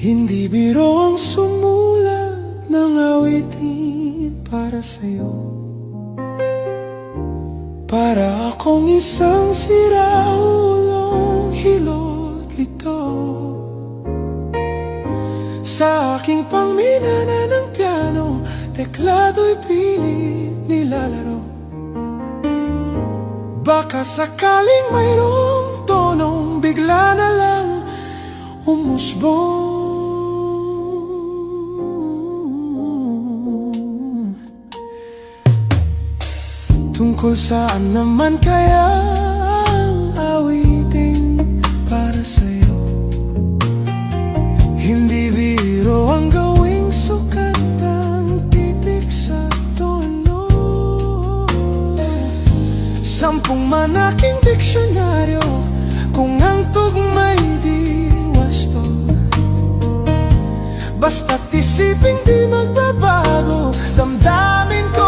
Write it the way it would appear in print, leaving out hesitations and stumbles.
Hindi biro ang sumulat ng awitin para sa'yo. Para akong isang siraulong hilot lito. Sa aking pangminana ng piano, teklado'y pilit nilalaro. Baka sakaling mayroong tonong bigla na lang umusbong. Tungkol saan naman kaya ang awiting para sa'yo? Hindi biro ang gawing sukat ang titik sa tono. 10 man aking diksyonaryo, kung ang tugma'y di wasto. Basta't isiping di magbabago, damdamin ko